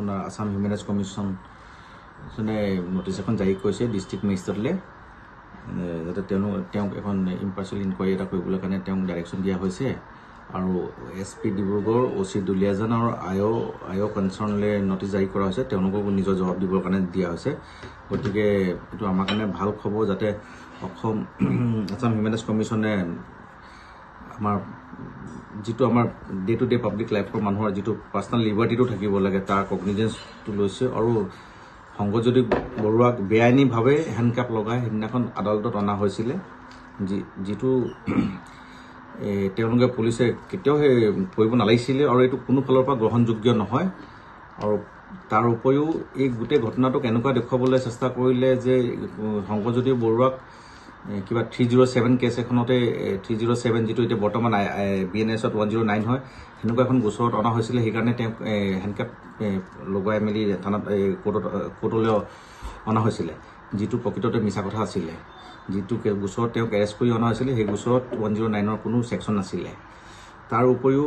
আপোনাৰ Assam human rights commission notice এখন জাৰি কৰিছে ডিষ্ট্ৰিক্ট মেজিষ্ট্ৰেটলৈ যাতে তেওঁক এখন ইম্পাৰ্চিয়েল ইনকুৱাৰী এটা কৰিবলৈ কাৰণে তেওঁক ডাইৰেকশ্যন দিয়া হৈছে আৰু SP ডিব্ৰুগড় OC দুলিয়াজান আৰু আইঅ কনচাৰ্ণলৈ নটিছ জাৰি কৰা হৈছে তেওঁলোকক নিজৰ জবাব দিবৰ কাৰণে দিয়া হৈছে গতিকে এইটো আমাৰ কাৰণে ভাল খবৰ যাতে অসম আসাম হিউমেন ৰাইটছ কমিশ্যনে আমাৰ যিটো আমাৰ ডে টু ডে পাব্লিক লাইফৰ মানুহৰ যিটো পাৰ্চনেল লিবাৰ্টিটো থাকিব লাগে তাৰ কগনিজেন্সটো লৈছে আৰু সংগজ্যোতি বৰুৱাক বেআইনীভাৱে হেণ্ডকাপ লগাই সেইদিনাখন আদালতত অনা হৈছিলে যিটো তেওঁলোকে পুলিচে কেতিয়াও কৰিব নালাগিছিলে আৰু এইটো কোনো ফালৰ পৰা গ্ৰহণযোগ্য নহয় আৰু তাৰ উপৰিও এই গোটেই ঘটনাটোক এনেকুৱা দেখুৱাবলৈ চেষ্টা কৰিলে যে সংগজ্যোতি বৰুৱাক কিবা 307 কেছ এখনতে 307 যিটো এতিয়া বৰ্তমান BNSত 109 হয় সেনেকুৱা এখন গোচৰত অনা হৈছিলে সেইকাৰণে তেওঁক হেণ্ডকাপ লগাই মেলি থানাত কোৰ্টলৈ অনা হৈছিলে যিটো প্ৰকৃততে মিছা কথা আছিলে যিটো গোচৰত তেওঁক এৰেষ্ট কৰি অনা হৈছিলে সেই গোচৰত 109ৰ কোনো ছেকশ্যন নাছিলে তাৰ উপৰিও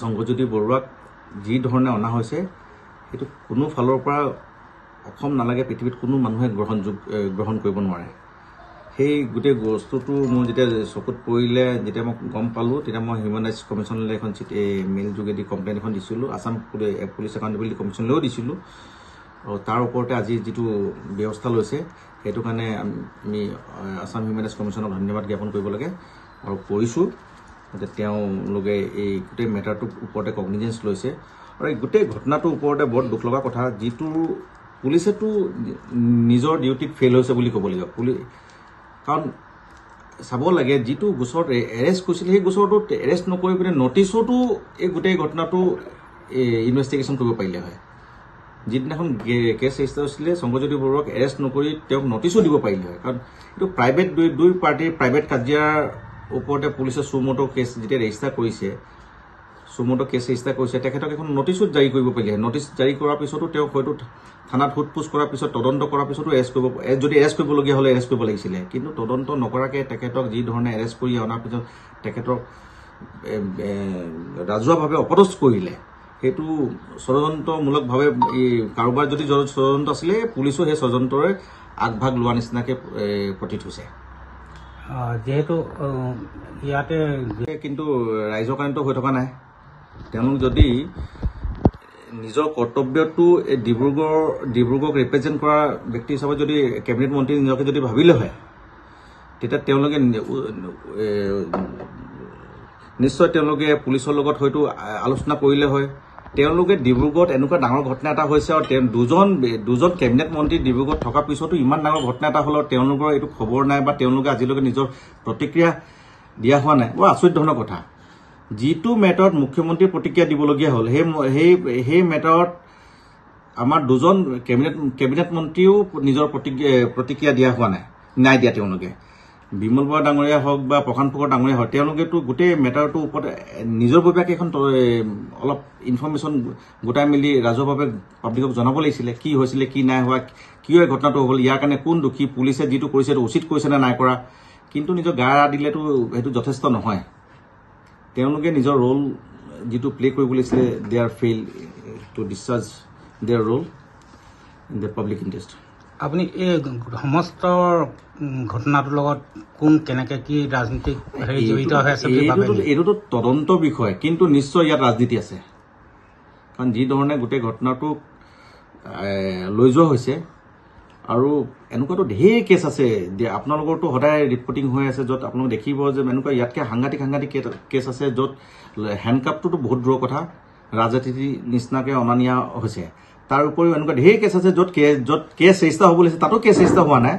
সংগজ্যোতি বৰুৱাক যি ধৰণে অনা হৈছে সেইটো কোনো ফালৰ পৰা অসম নালাগে পৃথিৱীত কোনো মানুহে গ্ৰহণ কৰিব নোৱাৰে সেই গোটেই বস্তুটো মোৰ যেতিয়া চকুত পৰিলে যেতিয়া মই গম পালোঁ তেতিয়া মই হিউমেন ৰাইটছ কমিশ্যনলৈ এখন মেইল যোগেদি কমপ্লেইন এখন দিছিলোঁ আসাম পুলিচ একাউণ্টেবিলিটি কমিশ্যনলৈও দিছিলোঁ আৰু তাৰ ওপৰতে আজি যিটো ব্যৱস্থা লৈছে সেইটো কাৰণে আমি আসাম হিউমেন ৰাইটছ কমিশ্যনক ধন্যবাদ জ্ঞাপন কৰিব লাগে আৰু কৰিছোঁ যাতে তেওঁলোকে এই গোটেই মেটাৰটোৰ ওপৰতে কগনিজেন্স লৈছে আৰু এই গোটেই ঘটনাটোৰ ওপৰতে বৰ দুখ লগা কথা যিটো পুলিচেতো নিজৰ ডিউটিত ফেইল হৈছে বুলি ক'ব লাগিব কাৰণ চাব লাগে যিটো গোচৰত এৰেষ্ট কৰিছিলে সেই গোচৰটোত এৰেষ্ট নকৰি পিনে নটিছতো এই গোটেই ঘটনাটো ইনভেষ্টিগেশ্যন কৰিব পাৰিলে হয় যিদিনাখন কেছ ৰেজিষ্টাৰ হৈছিলে সংগজ্যোতি বৰুৱাক এৰেষ্ট নকৰি তেওঁক নটিছো দিব পাৰিলে হয় কাৰণ এইটো প্ৰাইভেট দুই পাৰ্টিৰ প্ৰাইভেট কাজিয়াৰ ওপৰতে পুলিচে সুমোটো কেছ যেতিয়া ৰেজিষ্টাৰ কৰিছে তেখেতক এখন নটিছো জাৰি কৰিব পাৰিলে নটিছ জাৰি কৰাৰ পিছতো তেওঁক হয়তো থানাত সোধপোছ কৰাৰ পিছত তদন্ত কৰাৰ পিছতো যদি এৰেষ্ট কৰিবলগীয়া হ'লে এৰেষ্ট কৰিব লাগিছিলে কিন্তু তদন্ত নকৰাকৈ তেখেতক যি ধৰণে এৰেষ্ট কৰি অনাৰ পিছত তেখেতক ৰাজহুৱাভাৱে অপদস্থ কৰিলে সেইটো ষড়যন্ত্ৰমূলকভাৱে কাৰোবাৰ যদি ষড়যন্ত্ৰ আছিলে পুলিচো সেই ষড়যন্ত্ৰৰে আগভাগ লোৱা নিচিনাকৈ প্ৰতীত হৈছে যেহেতু ইয়াতে কিন্তু ৰাইজৰ কাৰণেতো হৈ থকা নাই তেওঁলোক যদি নিজৰ কৰ্তব্যটো ডিব্ৰুগড়ক ৰিপ্ৰেজেণ্ট কৰা ব্যক্তি হিচাপে যদি কেবিনেট মন্ত্ৰী নিজকে যদি ভাবিলে হয় তেতিয়া তেওঁলোকে নিশ্চয় তেওঁলোকে পুলিচৰ লগত হয়তো আলোচনা কৰিলে হয় তেওঁলোকে ডিব্ৰুগড়ত এনেকুৱা ডাঙৰ ঘটনা এটা হৈছে আৰু দুজন কেবিনেট মন্ত্ৰী ডিব্ৰুগড়ত থকাৰ পিছতো ইমান ডাঙৰ ঘটনা এটা হ'লেও তেওঁলোকৰ এইটো খবৰ নাই বা তেওঁলোকে আজিলৈকে নিজৰ প্ৰতিক্ৰিয়া দিয়া হোৱা নাই বৰ আচৰিত ধৰণৰ কথা যিটো মেটাৰত মুখ্যমন্ত্ৰীৰ প্ৰতিক্ৰিয়া দিবলগীয়া হ'ল সেই মেটাৰত আমাৰ দুজন কেবিনেট মন্ত্ৰীও নিজৰ প্ৰতিক্ৰিয়া দিয়া হোৱা নাই দিয়া তেওঁলোকে বিমল বৰা ডাঙৰীয়া হওক বা প্ৰশান্ত ফুকন ডাঙৰীয়া হওক তেওঁলোকেতো গোটেই মেটাৰটোৰ ওপৰত নিজৰ ববীয়াকৈ এখন অলপ ইনফৰ্মেশ্যন গোটাই মেলি ৰাজহুৱাভাৱে পাব্লিকক জনাব লাগিছিলে কি হৈছিলে কি নাই হোৱা কিয় এই ঘটনাটো হ'ল ইয়াৰ কাৰণে কোন দোষী পুলিচে যিটো কৰিছে সেইটো উচিত কৰিছে নে নাই কৰা কিন্তু নিজৰ গা এৰা দিলেতো সেইটো যথেষ্ট নহয় তেওঁলোকে নিজৰ ৰোল যিটো প্লে কৰিব লাগিছিলে they are fail to discharge their role in the public interest আপুনি এই সমস্ত ঘটনাটোৰ লগত কোন কেনেকে কি ৰাজনীতিক জড়িত হৈ আছে এইটোতো তদন্ত বিষয় কিন্তু নিশ্চয় ইয়াত ৰাজনীতি আছে কাৰণ যি ধৰণে গোটেই ঘটনাটো লৈ যোৱা হৈছে আৰু এনেকুৱাতো ঢেৰ কেছ আছে আপোনালোকৰতো সদায় ৰিপৰ্টিং হৈ আছে য'ত আপোনালোকে দেখিব যে এনেকুৱা ইয়াতকৈ সাংঘাতিক কেছ আছে য'ত হেণ্ডকাপটোতো বহুত দূৰৰ কথা ৰাজনীতি নিচিনাকৈ অনা নিয়া হৈছে তাৰ উপৰিও এনেকুৱা ঢেৰ কেছ আছে য'ত কেছ ৰেজিষ্টাৰ হ'ব লাগিছে তাতো কেছ ৰেজিষ্টাৰ হোৱা নাই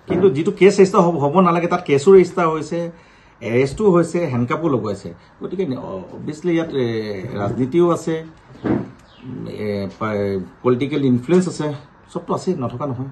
কিন্তু যিটো কেছ ৰেজিষ্টাৰ হ'ব নালাগে তাত কেছো ৰেজিষ্টাৰ হৈছে এৰেষ্টো হৈছে হেণ্ডকাপো লগোৱাইছে গতিকে অবভিয়াছলি ইয়াত ৰাজনীতিও আছে পলিটিকেল ইনফ্লুৱেঞ্চ আছে চবটো আছে নথকা নহয়